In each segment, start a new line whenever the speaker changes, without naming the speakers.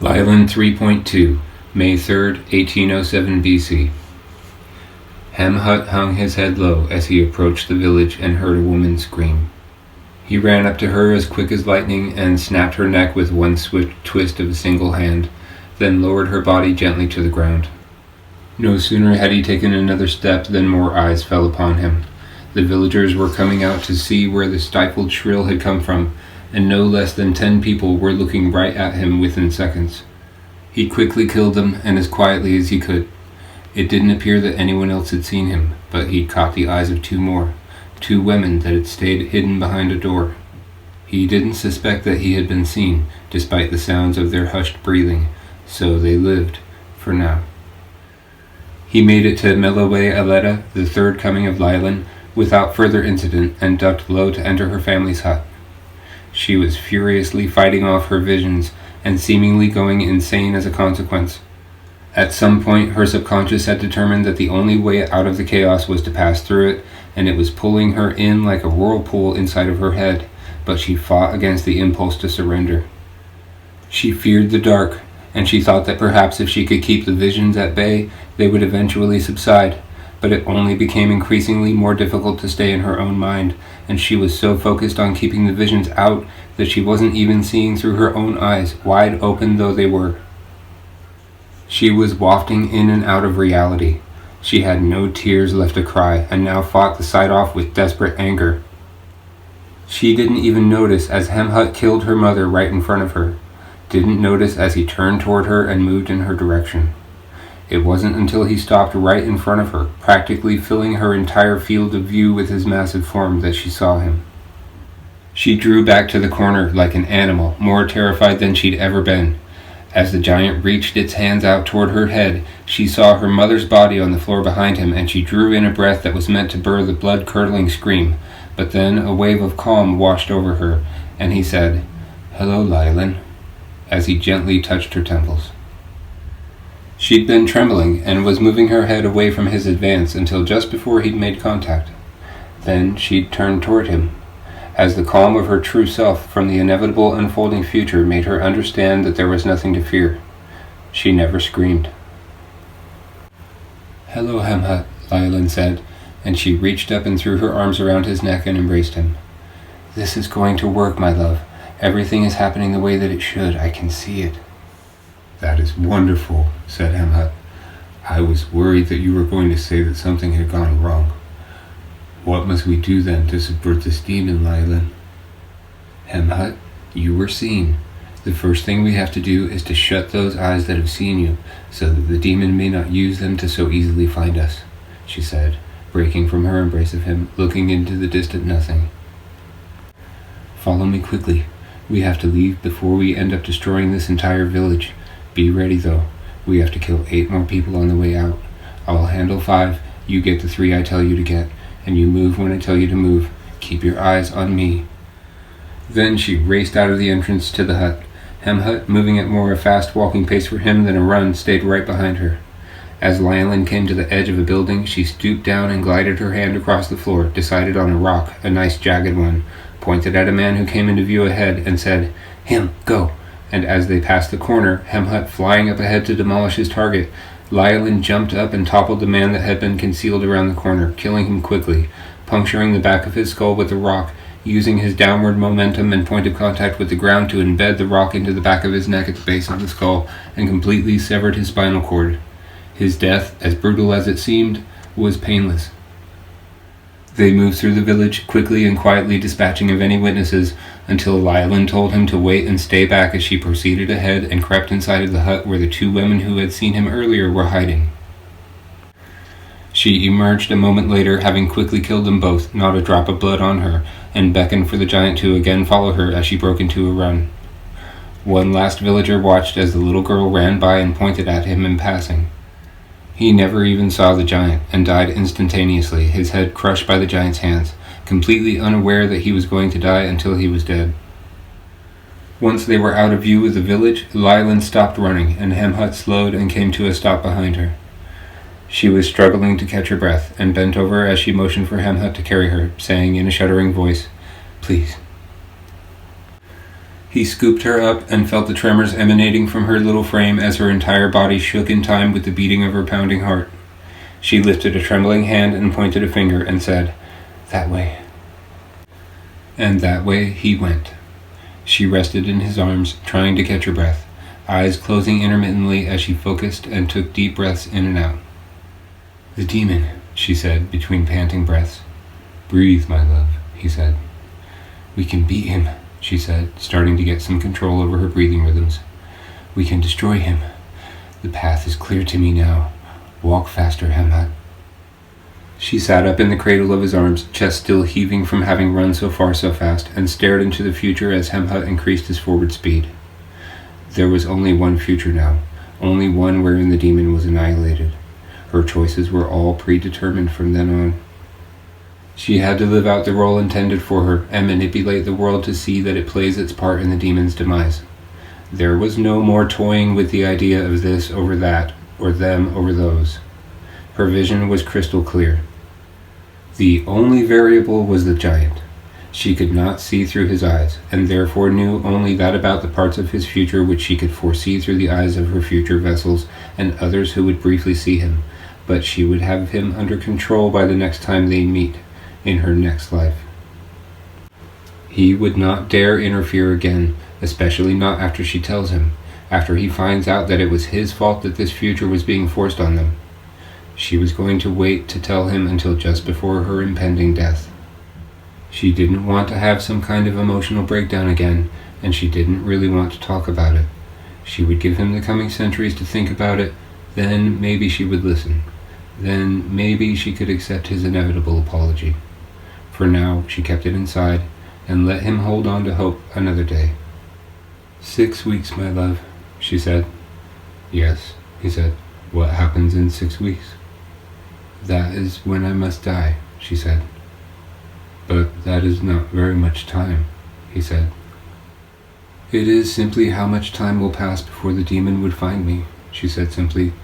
Lylan 3.2, May 3rd, 1807 BC. Hamhut hung his head low as he approached the village and heard a woman scream. He ran up to her as quick as lightning and snapped her neck with one swift twist of a single hand, then lowered her body gently to the ground. No sooner had he taken another step than more eyes fell upon him. The villagers were coming out to see where the stifled shrill had come from, and no less than 10 people were looking right at him within seconds. He quickly killed them, and as quietly as he could. It didn't appear that anyone else had seen him, but he caught the eyes of 2 more, 2 women that had stayed hidden behind a door. He didn't suspect that he had been seen, despite the sounds of their hushed breathing, so they lived, for now. He made it to Melowe Aletta, the third coming of Lylan, without further incident, and ducked low to enter her family's hut. She was furiously fighting off her visions, and seemingly going insane as a consequence. At some point, her subconscious had determined that the only way out of the chaos was to pass through it, and it was pulling her in like a whirlpool inside of her head, but she fought against the impulse to surrender. She feared the dark, and she thought that perhaps if she could keep the visions at bay, they would eventually subside, but it only became increasingly more difficult to stay in her own mind, and she was so focused on keeping the visions out that she wasn't even seeing through her own eyes, wide open though they were. She was wafting in and out of reality. She had no tears left to cry, and now fought the sight off with desperate anger. She didn't even notice as Hamhut killed her mother right in front of her, didn't notice as he turned toward her and moved in her direction. It wasn't until he stopped right in front of her, practically filling her entire field of view with his massive form, that she saw him. She drew back to the corner like an animal, more terrified than she'd ever been. As the giant reached its hands out toward her head, she saw her mother's body on the floor behind him, and she drew in a breath that was meant to burr the blood-curdling scream. But then a wave of calm washed over her, and he said, "Hello, Lylan," as he gently touched her temples. She'd been trembling and was moving her head away from his advance until just before he'd made contact. Then she'd turned toward him, as the calm of her true self from the inevitable unfolding future made her understand that there was nothing to fear. She never screamed. "Hello, Hamhut," Lylan said, and she reached up and threw her arms around his neck and embraced him. "This is going to work, my love. Everything is happening the way that it should. I can see it." "That is wonderful," said Hamhut. "I was worried that you were going to say that something had gone wrong. What must we do then to subvert this demon, Lylan?" "Hamhut, you were seen. The first thing we have to do is to shut those eyes that have seen you, so that the demon may not use them to so easily find us," she said, breaking from her embrace of him, looking into the distant nothing. "Follow me quickly. We have to leave before we end up destroying this entire village. Be ready, though. We have to kill 8 more people on the way out. I'll handle 5, you get the 3 I tell you to get, and you move when I tell you to move. Keep your eyes on me." Then she raced out of the entrance to the hut. Hamhut, moving at more a fast walking pace for him than a run, stayed right behind her. As Lylan came to the edge of a building, she stooped down and glided her hand across the floor, decided on a rock, a nice jagged one, pointed at a man who came into view ahead, and said, "Him, go!" And as they passed the corner, Hamhut flying up ahead to demolish his target, Lylan jumped up and toppled the man that had been concealed around the corner, killing him quickly, puncturing the back of his skull with the rock, using his downward momentum and point of contact with the ground to embed the rock into the back of his neck at the base of the skull, and completely severed his spinal cord. His death, as brutal as it seemed, was painless. They moved through the village, quickly and quietly dispatching of any witnesses, until Lylan told him to wait and stay back as she proceeded ahead and crept inside of the hut where the 2 women who had seen him earlier were hiding. She emerged a moment later, having quickly killed them both, not a drop of blood on her, and beckoned for the giant to again follow her as she broke into a run. One last villager watched as the little girl ran by and pointed at him in passing. He never even saw the giant, and died instantaneously, his head crushed by the giant's hands, completely unaware that he was going to die until he was dead. Once they were out of view of the village, Lylan stopped running, and Hamhut slowed and came to a stop behind her. She was struggling to catch her breath, and bent over as she motioned for Hamhut to carry her, saying in a shuddering voice, "Please." He scooped her up and felt the tremors emanating from her little frame as her entire body shook in time with the beating of her pounding heart. She lifted a trembling hand and pointed a finger and said, "That way." And that way he went. She rested in his arms, trying to catch her breath, eyes closing intermittently as she focused and took deep breaths in and out. "The demon," she said between panting breaths. "Breathe, my love," he said. "We can beat him," she said, starting to get some control over her breathing rhythms. "We can destroy him. The path is clear to me now. Walk faster, Hemhat." She sat up in the cradle of his arms, chest still heaving from having run so far so fast, and stared into the future as Hemhat increased his forward speed. There was only one future now, only one wherein the demon was annihilated. Her choices were all predetermined from then on. She had to live out the role intended for her and manipulate the world to see that it plays its part in the demon's demise. There was no more toying with the idea of this over that, or them over those. Her vision was crystal clear. The only variable was the giant. She could not see through his eyes, and therefore knew only that about the parts of his future which she could foresee through the eyes of her future vessels and others who would briefly see him, but she would have him under control by the next time they meet, in her next life. He would not dare interfere again, especially not after she tells him, after he finds out that it was his fault that this future was being forced on them. She was going to wait to tell him until just before her impending death. She didn't want to have some kind of emotional breakdown again, and she didn't really want to talk about it. She would give him the coming centuries to think about it, then maybe she would listen. Then maybe she could accept his inevitable apology. For now, she kept it inside, and let him hold on to hope another day. 6 weeks, my love, she said. "Yes," he said. "What happens in 6 weeks?" "That is when I must die," she said. "But that is not very much time," he said. "It is simply how much time will pass before the demon would find me," she said simply.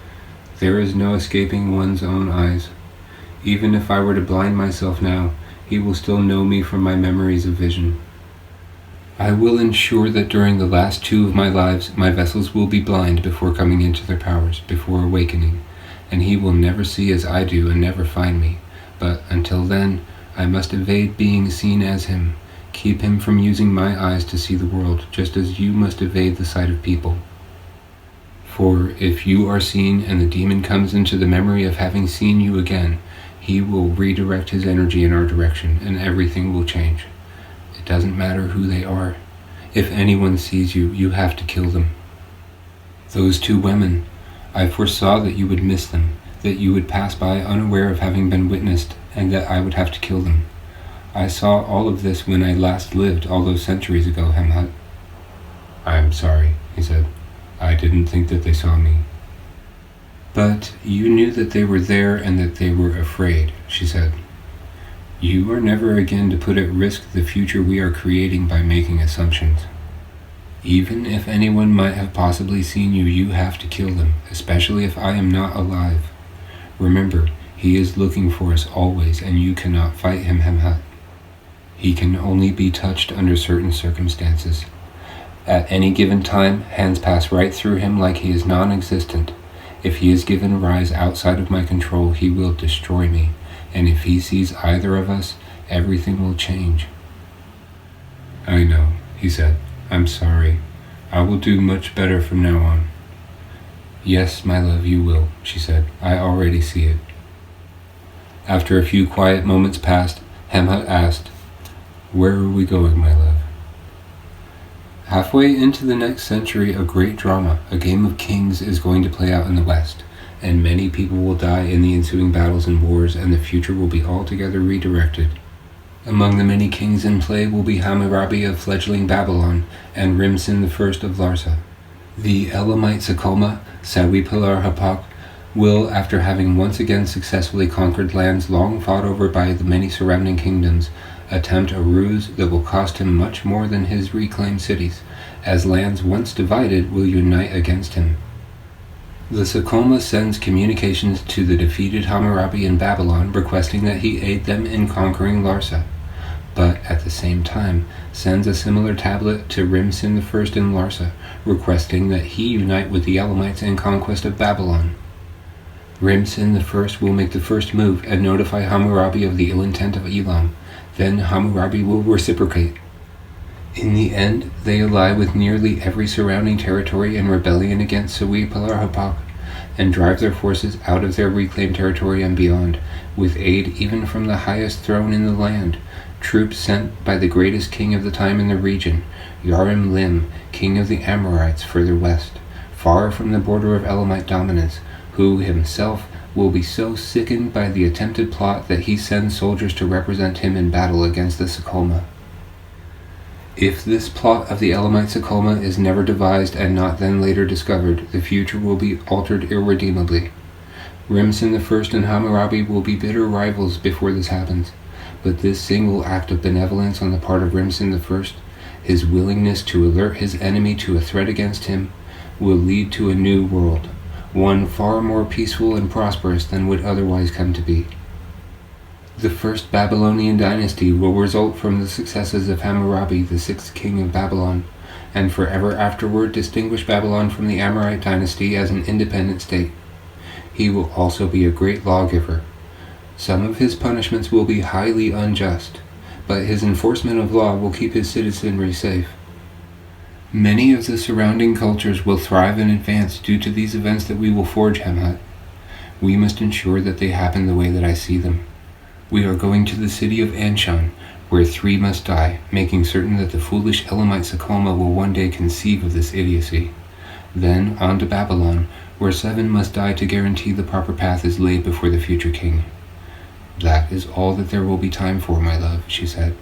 "There is no escaping one's own eyes. Even if I were to blind myself now, he will still know me from my memories of vision. I will ensure that during the last 2 of my lives, my vessels will be blind before coming into their powers, before awakening, and he will never see as I do and never find me. But until then, I must evade being seen as him, keep him from using my eyes to see the world, just as you must evade the sight of people. For if you are seen and the demon comes into the memory of having seen you again, he will redirect his energy in our direction, and everything will change. It doesn't matter who they are. If anyone sees you, you have to kill them. Those 2 women, I foresaw that you would miss them, that you would pass by unaware of having been witnessed, and that I would have to kill them. I saw all of this when I last lived all those centuries ago, Hemhat." "I'm sorry," he said. "I didn't think that they saw me." "But you knew that they were there and that they were afraid," she said. "You are never again to put at risk the future we are creating by making assumptions. Even if anyone might have possibly seen you, you have to kill them, especially if I am not alive. Remember, he is looking for us always, and you cannot fight him, Hemhat. He can only be touched under certain circumstances. At any given time, hands pass right through him like he is non-existent. If he is given rise outside of my control, he will destroy me, and if he sees either of us, everything will change." "I know," he said. "I'm sorry. I will do much better from now on." "Yes, my love, you will," she said. "I already see it." After a few quiet moments passed, Hemhat asked, "Where are we going, my love?" "Halfway into the next century, a great drama, a game of kings, is going to play out in the West, and many people will die in the ensuing battles and wars, and the future will be altogether redirected. Among the many kings in play will be Hammurabi of fledgling Babylon, and Rimsin I of Larsa. The Elamite Sakoma, Sawi-Pilar-Hapak, will, after having once again successfully conquered lands long fought over by the many surrounding kingdoms, attempt a ruse that will cost him much more than his reclaimed cities, as lands once divided will unite against him. The Sakoma sends communications to the defeated Hammurabi in Babylon requesting that he aid them in conquering Larsa. but at the same time sends a similar tablet to Rimsin I in Larsa, requesting that he unite with the Elamites in conquest of Babylon. Rimsin I will make the first move and notify Hammurabi of the ill intent of Elam. Then Hammurabi will reciprocate. In the end, they ally with nearly every surrounding territory in rebellion against Suwi-Palar-Hapak, and drive their forces out of their reclaimed territory and beyond, with aid even from the highest throne in the land, troops sent by the greatest king of the time in the region, Yarim-Lim, king of the Amorites further west, far from the border of Elamite dominance, who himself will be so sickened by the attempted plot that he sends soldiers to represent him in battle against the Sokolma. If this plot of the Elamite Sokolma is never devised and not then later discovered, the future will be altered irredeemably. Rimsin I and Hammurabi will be bitter rivals before this happens, but this single act of benevolence on the part of Rimsin I, his willingness to alert his enemy to a threat against him, will lead to a new world, one far more peaceful and prosperous than would otherwise come to be. The first Babylonian dynasty will result from the successes of Hammurabi, the sixth king of Babylon, and forever afterward distinguish Babylon from the Amorite dynasty as an independent state. He will also be a great lawgiver. Some of his punishments will be highly unjust, but his enforcement of law will keep his citizenry safe. Many of the surrounding cultures will thrive and advance due to these events that we will forge, Hemhat. We must ensure that they happen the way that I see them. We are going to the city of Anshan, where 3 must die, making certain that the foolish Elamite Sokolma will one day conceive of this idiocy. Then on to Babylon, where 7 must die to guarantee the proper path is laid before the future king. That is all that there will be time for, my love, she said.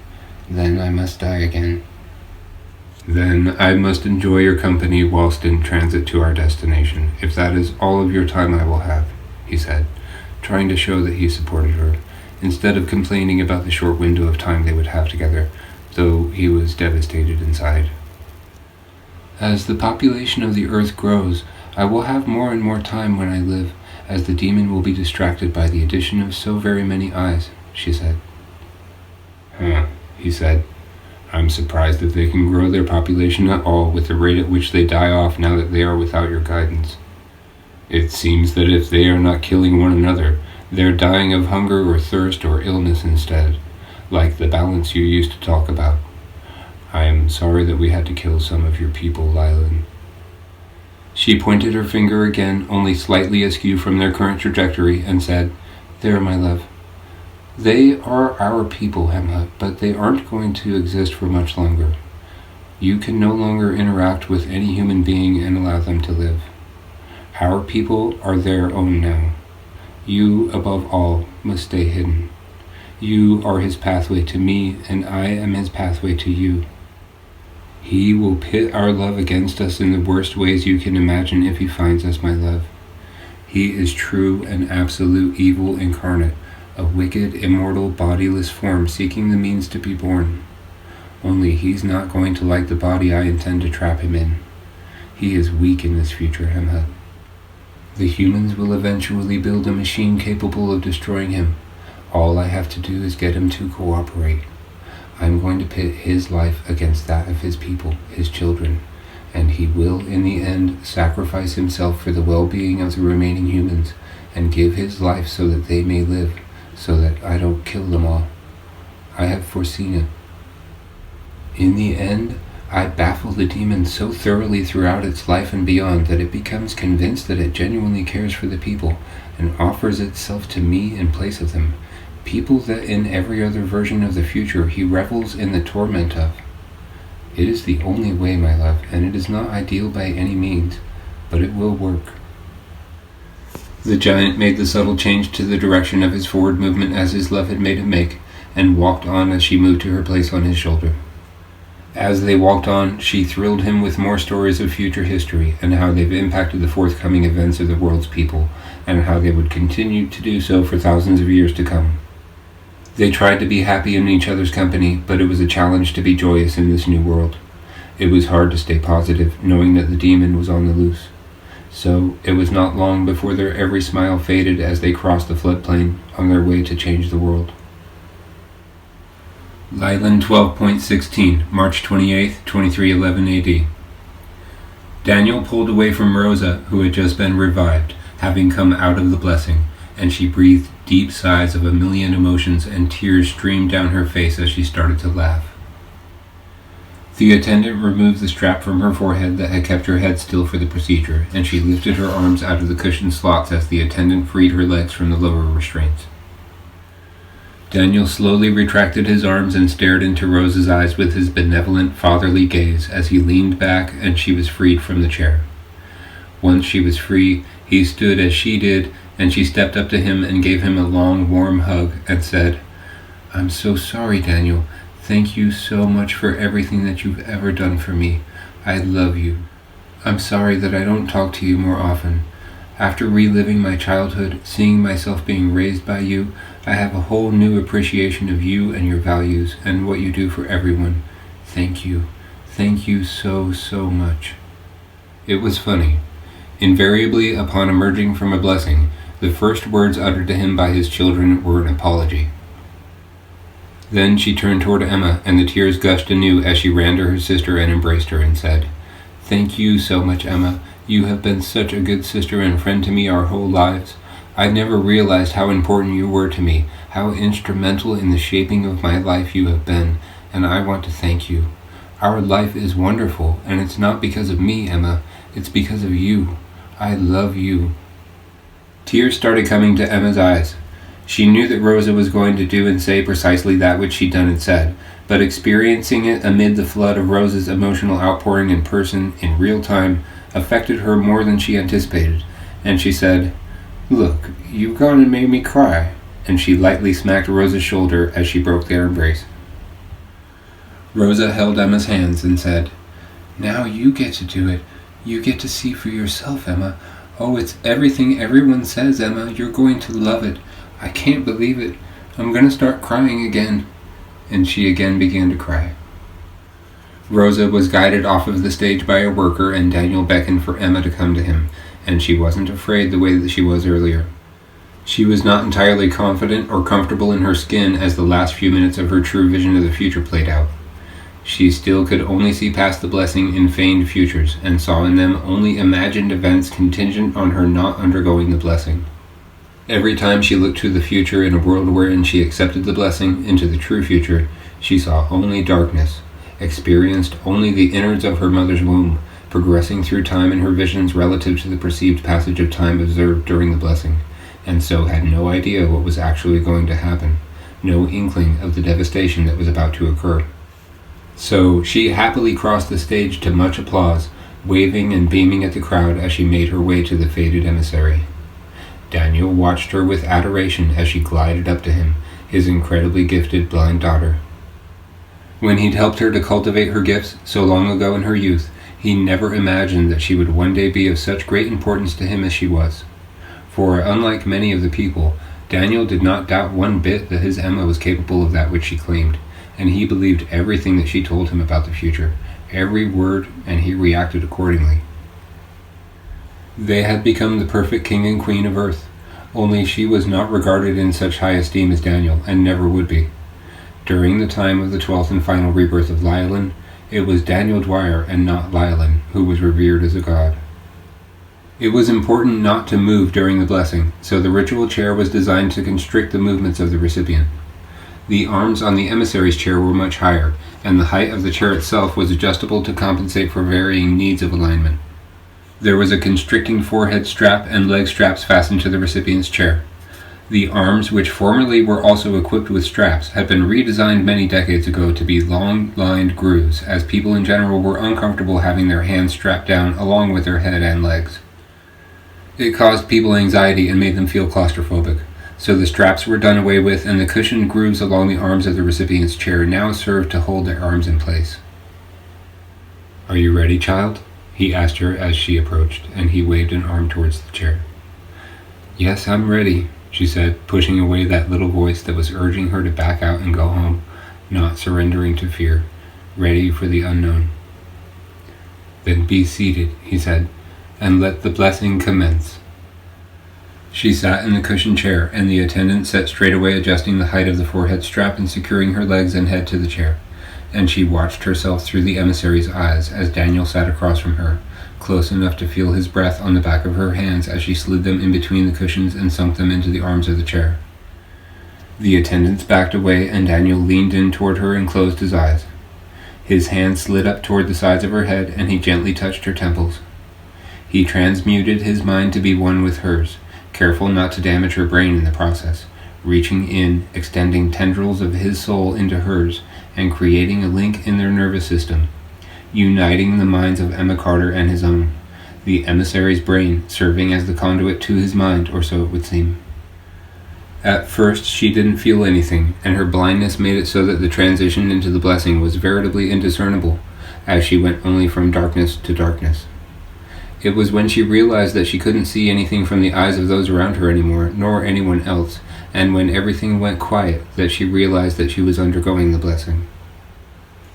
Then I must die again. Then I must enjoy your company whilst in transit to our destination, if that is all of your time I will have, he said, trying to show that he supported her, instead of complaining about the short window of time they would have together, though he was devastated inside. As the population of the earth grows, I will have more and more time when I live, as the demon will be distracted by the addition of so very many eyes, she said. He said. I'm surprised that they can grow their population at all with the rate at which they die off now that they are without your guidance. It seems that if they are not killing one another, they're dying of hunger or thirst or illness instead, like the balance you used to talk about. I am sorry that we had to kill some of your people, Lylan. She pointed her finger again, only slightly askew from their current trajectory, and said, There, my love. They are our people, Hemha, but they aren't going to exist for much longer. You can no longer interact with any human being and allow them to live. Our people are their own now. You, above all, must stay hidden. You are his pathway to me, and I am his pathway to you. He will pit our love against us in the worst ways you can imagine if he finds us, my love. He is true and absolute evil incarnate, a wicked, immortal, bodiless form seeking the means to be born. Only he's not going to like the body I intend to trap him in. He is weak in this future, Hemha. The humans will eventually build a machine capable of destroying him. All I have to do is get him to cooperate. I'm going to pit his life against that of his people, his children, and he will, in the end, sacrifice himself for the well-being of the remaining humans, and give his life so that they may live, so that I don't kill them all. I have foreseen it. In the end, I baffle the demon so thoroughly throughout its life and beyond that it becomes convinced that it genuinely cares for the people and offers itself to me in place of them, people that in every other version of the future he revels in the torment of. It is the only way, my love, and it is not ideal by any means, but it will work. The giant made the subtle change to the direction of his forward movement as his love had made him make, and walked on as she moved to her place on his shoulder. As they walked on, she thrilled him with more stories of future history and how they've impacted the forthcoming events of the world's people, and how they would continue to do so for thousands of years to come. They tried to be happy in each other's company, but it was a challenge to be joyous in this new world. It was hard to stay positive, knowing that the demon was on the loose. So it was not long before their every smile faded as they crossed the floodplain on their way to change the world. Lylan 12.16, March 28, 2311 AD. Daniel pulled away from Rosa, who had just been revived, having come out of the blessing, and she breathed deep sighs of a million emotions, and tears streamed down her face as she started to laugh. The attendant removed the strap from her forehead that had kept her head still for the procedure, and she lifted her arms out of the cushioned slots as the attendant freed her legs from the lower restraints. Daniel slowly retracted his arms and stared into Rosa's eyes with his benevolent, fatherly gaze as he leaned back and she was freed from the chair. Once she was free, he stood as she did, and she stepped up to him and gave him a long, warm hug and said, "I'm so sorry, Daniel. Thank you so much for everything that you've ever done for me. I love you. I'm sorry that I don't talk to you more often. After reliving my childhood, seeing myself being raised by you, I have a whole new appreciation of you and your values and what you do for everyone. Thank you. Thank you so, so much." It was funny. Invariably, upon emerging from a blessing, the first words uttered to him by his children were an apology. Then she turned toward Emma, and the tears gushed anew as she ran to her sister and embraced her and said, "Thank you so much, Emma. You have been such a good sister and friend to me our whole lives. I never realized how important you were to me, how instrumental in the shaping of my life you have been, and I want to thank you. Our life is wonderful, and it's not because of me, Emma. It's because of you. I love you." Tears started coming to Emma's eyes. She knew that Rosa was going to do and say precisely that which she'd done and said, but experiencing it amid the flood of Rosa's emotional outpouring in person, in real time, affected her more than she anticipated, and she said, "Look, you've gone and made me cry," and she lightly smacked Rosa's shoulder as she broke their embrace. Rosa held Emma's hands and said, "Now you get to do it. You get to see for yourself, Emma. Oh, it's everything everyone says, Emma. You're going to love it. I can't believe it. I'm going to start crying again." And she again began to cry. Rosa was guided off of the stage by a worker, and Daniel beckoned for Emma to come to him, and she wasn't afraid the way that she was earlier. She was not entirely confident or comfortable in her skin as the last few minutes of her true vision of the future played out. She still could only see past the blessing in feigned futures, and saw in them only imagined events contingent on her not undergoing the blessing. Every time she looked to the future in a world wherein she accepted the blessing into the true future, she saw only darkness, experienced only the innards of her mother's womb, progressing through time in her visions relative to the perceived passage of time observed during the blessing, and so had no idea what was actually going to happen, no inkling of the devastation that was about to occur. So she happily crossed the stage to much applause, waving and beaming at the crowd as she made her way to the fated emissary. Daniel watched her with adoration as she glided up to him, his incredibly gifted blind daughter. When he'd helped her to cultivate her gifts so long ago in her youth, he never imagined that she would one day be of such great importance to him as she was. For, unlike many of the people, Daniel did not doubt one bit that his Emma was capable of that which she claimed, and he believed everything that she told him about the future, every word, and he reacted accordingly. They had become the perfect king and queen of Earth, only she was not regarded in such high esteem as Daniel, and never would be. During the time of the 12th and final rebirth of Lylan, it was Daniel Dwyer and not Lylan who was revered as a god. It was important not to move during the blessing, so the ritual chair was designed to constrict the movements of the recipient. The arms on the emissary's chair were much higher, and the height of the chair itself was adjustable to compensate for varying needs of alignment. There was a constricting forehead strap and leg straps fastened to the recipient's chair. The arms, which formerly were also equipped with straps, had been redesigned many decades ago to be long-lined grooves, as people in general were uncomfortable having their hands strapped down along with their head and legs. It caused people anxiety and made them feel claustrophobic, so the straps were done away with, and the cushioned grooves along the arms of the recipient's chair now served to hold their arms in place. "Are you ready, child?" he asked her as she approached, and he waved an arm towards the chair. "Yes, I'm ready," she said, pushing away that little voice that was urging her to back out and go home, not surrendering to fear, ready for the unknown. "Then be seated," he said, "and let the blessing commence." She sat in the cushioned chair, and the attendant sat straightaway adjusting the height of the forehead strap and securing her legs and head to the chair, and she watched herself through the emissary's eyes as Daniel sat across from her, close enough to feel his breath on the back of her hands as she slid them in between the cushions and sunk them into the arms of the chair. The attendants backed away, and Daniel leaned in toward her and closed his eyes. His hand slid up toward the sides of her head, and he gently touched her temples. He transmuted his mind to be one with hers, careful not to damage her brain in the process, reaching in, extending tendrils of his soul into hers, and creating a link in their nervous system, uniting the minds of Emma Carter and his own, the emissary's brain serving as the conduit to his mind, or so it would seem. At first she didn't feel anything, and her blindness made it so that the transition into the blessing was veritably indiscernible, as she went only from darkness to darkness. It was when she realized that she couldn't see anything from the eyes of those around her anymore, nor anyone else, and when everything went quiet, that she realized that she was undergoing the blessing.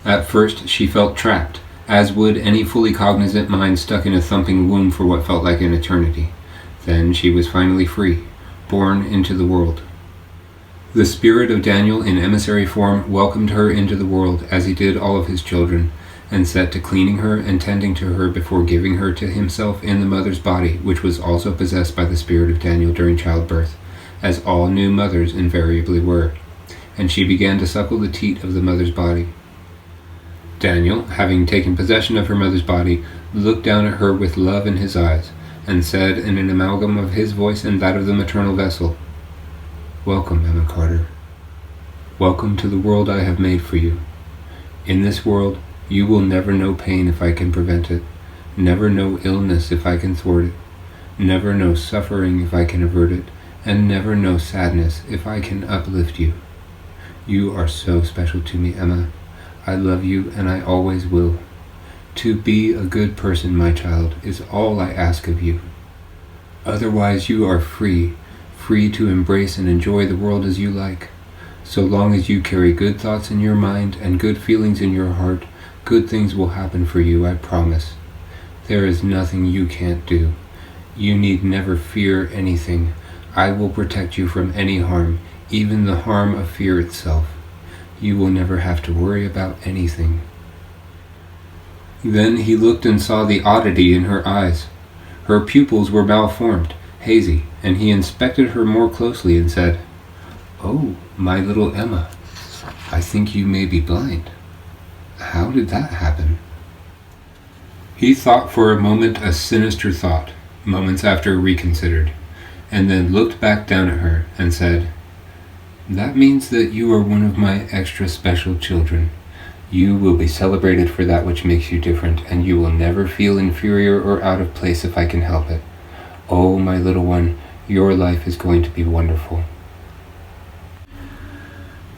At first she felt trapped, as would any fully cognizant mind stuck in a thumping womb for what felt like an eternity. Then she was finally free, born into the world. The spirit of Daniel in emissary form welcomed her into the world, as he did all of his children, and set to cleaning her and tending to her before giving her to himself in the mother's body, which was also possessed by the spirit of Daniel during childbirth, as all new mothers invariably were, and she began to suckle the teat of the mother's body. Daniel, having taken possession of her mother's body, looked down at her with love in his eyes, and said in an amalgam of his voice and that of the maternal vessel, "Welcome, Emma Carter. Welcome to the world I have made for you. In this world, you will never know pain if I can prevent it, never know illness if I can thwart it, never know suffering if I can avert it, and never know sadness if I can uplift you. You are so special to me, Emma. I love you, and I always will. To be a good person, my child, is all I ask of you. Otherwise you are free, free to embrace and enjoy the world as you like. So long as you carry good thoughts in your mind and good feelings in your heart, good things will happen for you, I promise. There is nothing you can't do. You need never fear anything. I will protect you from any harm, even the harm of fear itself. You will never have to worry about anything." Then he looked and saw the oddity in her eyes. Her pupils were malformed, hazy, and he inspected her more closely and said, "Oh, my little Emma, I think you may be blind. How did that happen?" He thought for a moment a sinister thought, moments after reconsidered, and then looked back down at her and said, "That means that you are one of my extra special children. You will be celebrated for that which makes you different, and you will never feel inferior or out of place if I can help it. Oh, my little one, your life is going to be wonderful."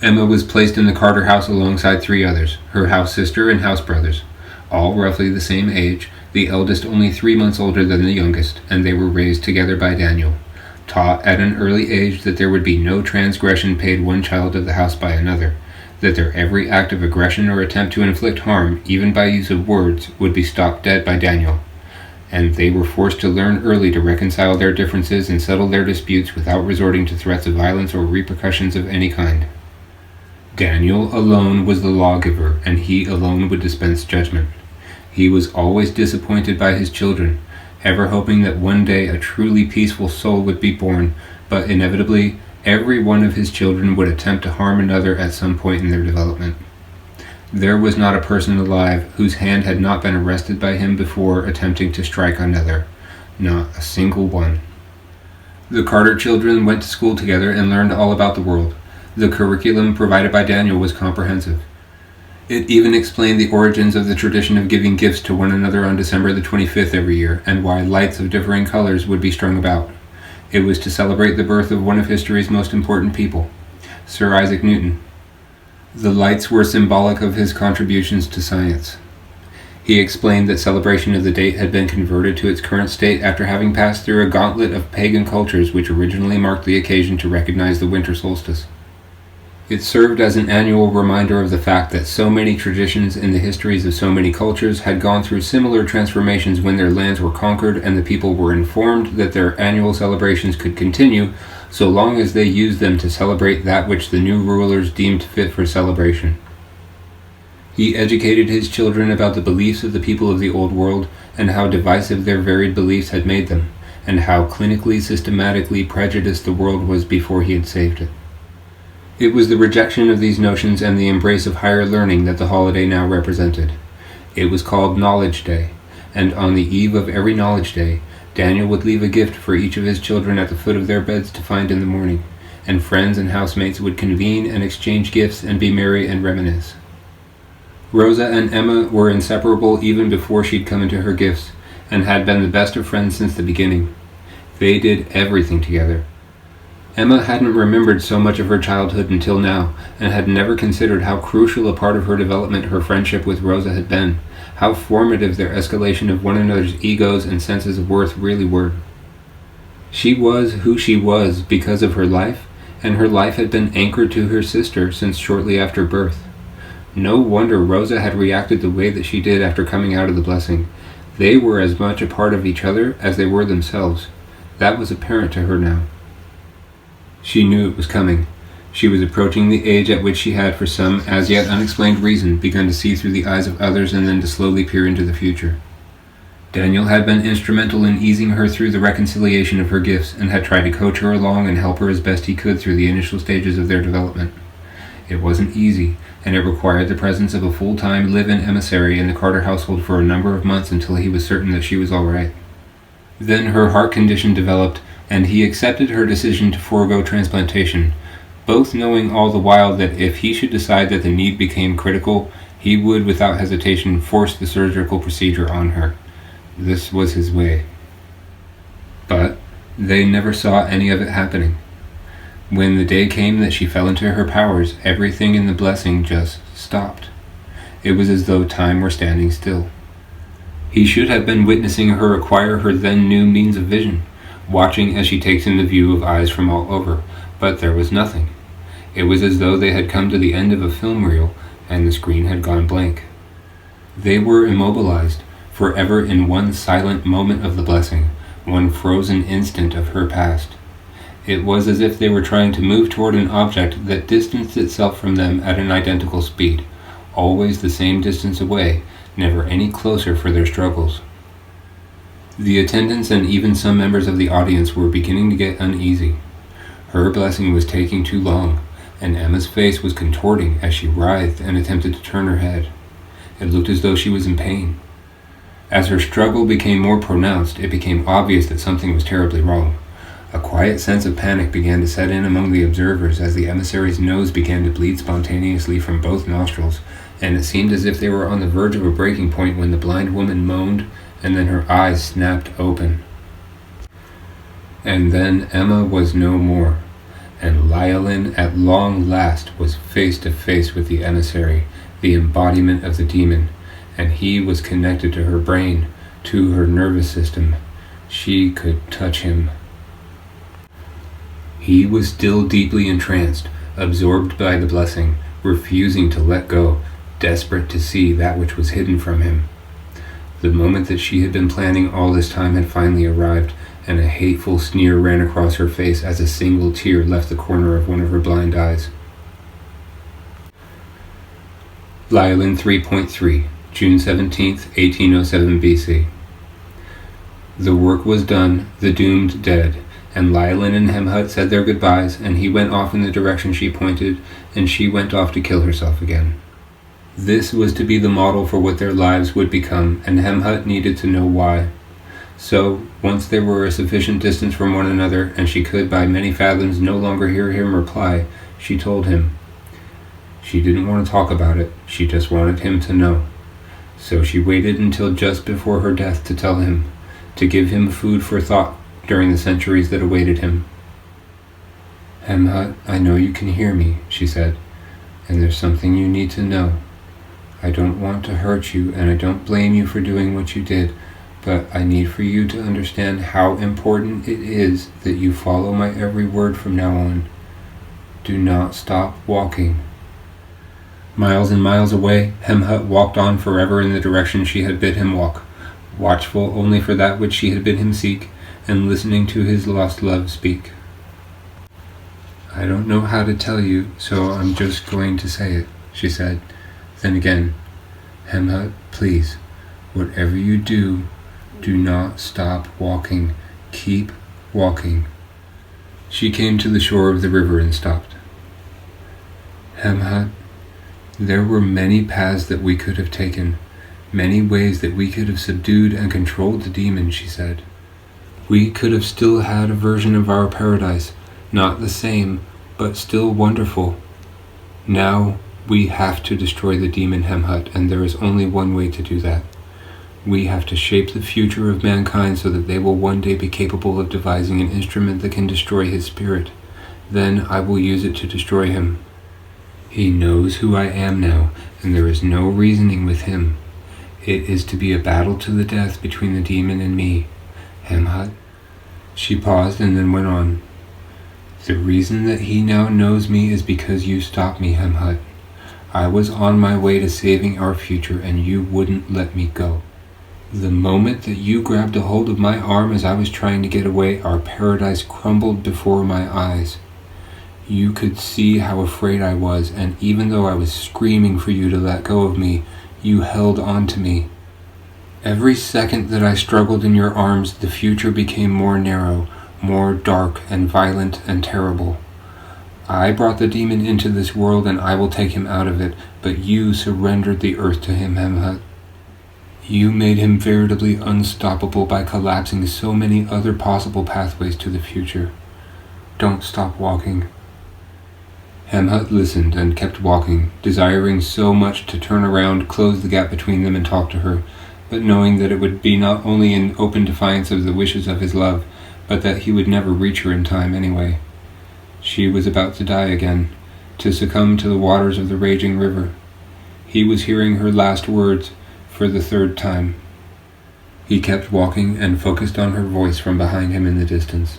Emma was placed in the Carter house alongside 3 others, her house sister and house brothers, all roughly the same age, the eldest only 3 months older than the youngest, and they were raised together by Daniel, taught at an early age that there would be no transgression paid one child of the house by another, that their every act of aggression or attempt to inflict harm, even by use of words, would be stopped dead by Daniel, and they were forced to learn early to reconcile their differences and settle their disputes without resorting to threats of violence or repercussions of any kind. Daniel alone was the lawgiver, and he alone would dispense judgment. He was always disappointed by his children, ever hoping that one day a truly peaceful soul would be born, but inevitably every one of his children would attempt to harm another at some point in their development. There was not a person alive whose hand had not been arrested by him before attempting to strike another, not a single one. The Carter children went to school together and learned all about the world. The curriculum provided by Daniel was comprehensive. It even explained the origins of the tradition of giving gifts to one another on December the 25th every year, and why lights of differing colors would be strung about. It was to celebrate the birth of one of history's most important people, Sir Isaac Newton. The lights were symbolic of his contributions to science. He explained that celebration of the date had been converted to its current state after having passed through a gauntlet of pagan cultures which originally marked the occasion to recognize the winter solstice. It served as an annual reminder of the fact that so many traditions in the histories of so many cultures had gone through similar transformations when their lands were conquered, and the people were informed that their annual celebrations could continue so long as they used them to celebrate that which the new rulers deemed fit for celebration. He educated his children about the beliefs of the people of the Old World and how divisive their varied beliefs had made them, and how clinically systematically prejudiced the world was before he had saved it. It was the rejection of these notions and the embrace of higher learning that the holiday now represented. It was called Knowledge Day, and on the eve of every Knowledge Day, Daniel would leave a gift for each of his children at the foot of their beds to find in the morning, and friends and housemates would convene and exchange gifts and be merry and reminisce. Rosa and Emma were inseparable even before she'd come into her gifts, and had been the best of friends since the beginning. They did everything together. Emma hadn't remembered so much of her childhood until now, and had never considered how crucial a part of her development her friendship with Rosa had been, how formative their escalation of one another's egos and senses of worth really were. She was who she was because of her life, and her life had been anchored to her sister since shortly after birth. No wonder Rosa had reacted the way that she did after coming out of the blessing. They were as much a part of each other as they were themselves. That was apparent to her now. She knew it was coming. She was approaching the age at which she had, for some as yet unexplained reason, begun to see through the eyes of others and then to slowly peer into the future. Daniel had been instrumental in easing her through the reconciliation of her gifts, and had tried to coach her along and help her as best he could through the initial stages of their development. It wasn't easy, and it required the presence of a full-time live-in emissary in the Carter household for a number of months until he was certain that she was all right. Then her heart condition developed, and he accepted her decision to forego transplantation, both knowing all the while that if he should decide that the need became critical, he would without hesitation force the surgical procedure on her. This was his way. But they never saw any of it happening. When the day came that she fell into her powers, everything in the blessing just stopped. It was as though time were standing still. He should have been witnessing her acquire her then new means of vision, watching as she takes in the view of eyes from all over, but there was nothing. It was as though they had come to the end of a film reel, and the screen had gone blank. They were immobilized, forever in one silent moment of the blessing, one frozen instant of her past. It was as if they were trying to move toward an object that distanced itself from them at an identical speed, always the same distance away, never any closer for their struggles. The attendants and even some members of the audience were beginning to get uneasy. Her blessing was taking too long, and Emma's face was contorting as she writhed and attempted to turn her head. It looked as though she was in pain. As her struggle became more pronounced, it became obvious that something was terribly wrong. A quiet sense of panic began to set in among the observers as the emissary's nose began to bleed spontaneously from both nostrils, and it seemed as if they were on the verge of a breaking point when the blind woman moaned, and then her eyes snapped open. And then Emma was no more, and Lyalin at long last was face to face with the emissary, the embodiment of the demon, and he was connected to her brain, to her nervous system. She could touch him. He was still deeply entranced, absorbed by the blessing, refusing to let go, desperate to see that which was hidden from him. The moment that she had been planning all this time had finally arrived, and a hateful sneer ran across her face as a single tear left the corner of one of her blind eyes. Lyalin 3.3, June 17th, 1807 BC. The work was done, the doomed dead, and Lyalin and Hemhut said their goodbyes, and he went off in the direction she pointed, and she went off to kill herself again. This was to be the model for what their lives would become, and Hemhut needed to know why. So, once they were a sufficient distance from one another, and she could by many fathoms no longer hear him reply, she told him. She didn't want to talk about it, she just wanted him to know. So she waited until just before her death to tell him, to give him food for thought during the centuries that awaited him. Hemhut, I know you can hear me, she said, and there's something you need to know. I don't want to hurt you, and I don't blame you for doing what you did, but I need for you to understand how important it is that you follow my every word from now on. Do not stop walking." Miles and miles away, Hemhut walked on forever in the direction she had bid him walk, watchful only for that which she had bid him seek, and listening to his lost love speak. "I don't know how to tell you, so I'm just going to say it," she said. Then again, "Hemhut, please, whatever you do, do not stop walking. Keep walking." She came to the shore of the river and stopped. "Hemhut, there were many paths that we could have taken, many ways that we could have subdued and controlled the demon," she said. "We could have still had a version of our paradise, not the same, but still wonderful. Now we have to destroy the demon, Hemhut, and there is only one way to do that. We have to shape the future of mankind so that they will one day be capable of devising an instrument that can destroy his spirit. Then I will use it to destroy him. He knows who I am now, and there is no reasoning with him. It is to be a battle to the death between the demon and me. Hemhut." She paused and then went on. "The reason that he now knows me is because you stopped me, Hemhut. I was on my way to saving our future, and you wouldn't let me go. The moment that you grabbed a hold of my arm as I was trying to get away, our paradise crumbled before my eyes. You could see how afraid I was, and even though I was screaming for you to let go of me, you held on to me. Every second that I struggled in your arms, the future became more narrow, more dark and violent and terrible. I brought the demon into this world, and I will take him out of it, but you surrendered the earth to him, Hemhut. You made him veritably unstoppable by collapsing so many other possible pathways to the future. Don't stop walking." Hemhut listened and kept walking, desiring so much to turn around, close the gap between them, and talk to her, but knowing that it would be not only in open defiance of the wishes of his love, but that he would never reach her in time anyway. She was about to die again, to succumb to the waters of the raging river. He was hearing her last words for the third time. He kept walking and focused on her voice from behind him in the distance.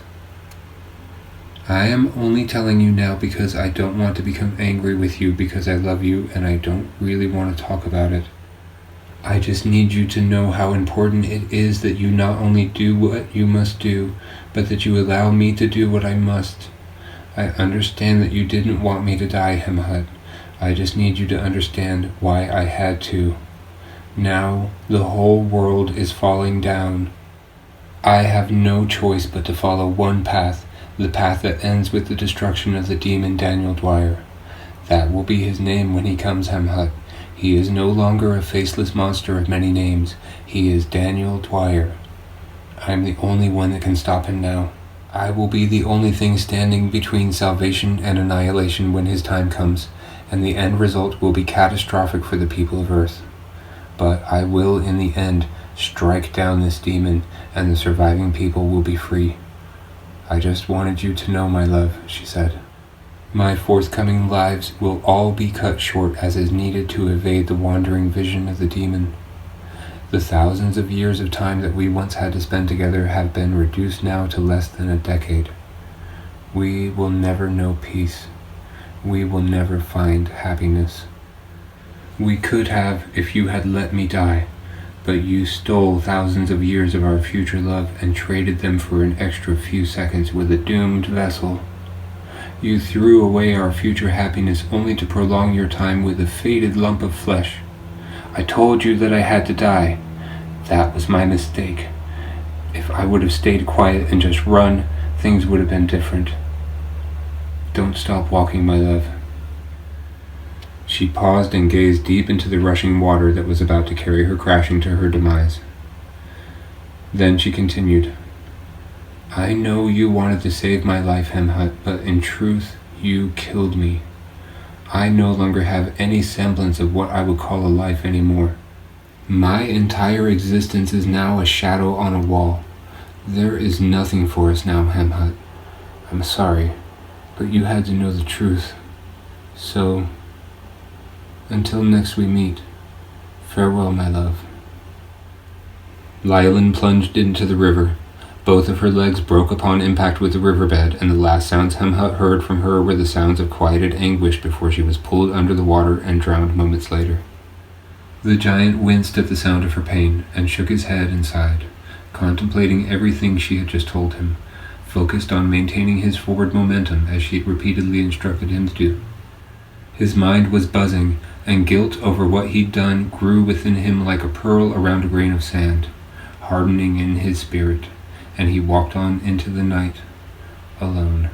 "I am only telling you now because I don't want to become angry with you, because I love you and I don't really want to talk about it. I just need you to know how important it is that you not only do what you must do, but that you allow me to do what I must. I understand that you didn't want me to die, Hemhut. I just need you to understand why I had to. Now the whole world is falling down. I have no choice but to follow one path, the path that ends with the destruction of the demon Daniel Dwyer. That will be his name when he comes, Hemhut. He is no longer a faceless monster of many names. He is Daniel Dwyer. I am the only one that can stop him now. I will be the only thing standing between salvation and annihilation when his time comes, and the end result will be catastrophic for the people of Earth. But I will, in the end, strike down this demon, and the surviving people will be free. I just wanted you to know, my love," she said. "My forthcoming lives will all be cut short as is needed to evade the wandering vision of the demon. The thousands of years of time that we once had to spend together have been reduced now to less than a decade. We will never know peace. We will never find happiness. We could have if you had let me die, but you stole thousands of years of our future love and traded them for an extra few seconds with a doomed vessel. You threw away our future happiness only to prolong your time with a faded lump of flesh. I told you that I had to die. That was my mistake. If I would have stayed quiet and just run, things would have been different. Don't stop walking, my love." She paused and gazed deep into the rushing water that was about to carry her crashing to her demise. Then she continued, "I know you wanted to save my life, Hemhut, but in truth, you killed me. I no longer have any semblance of what I would call a life anymore. My entire existence is now a shadow on a wall. There is nothing for us now, Hemhut. I'm sorry, but you had to know the truth. So, until next we meet, farewell, my love." Lylin plunged into the river. Both of her legs broke upon impact with the riverbed, and the last sounds Hemhut heard from her were the sounds of quieted anguish before she was pulled under the water and drowned moments later. The giant winced at the sound of her pain and shook his head and sighed, contemplating everything she had just told him, focused on maintaining his forward momentum as she had repeatedly instructed him to do. His mind was buzzing, and guilt over what he'd done grew within him like a pearl around a grain of sand, hardening in his spirit, and he walked on into the night, alone.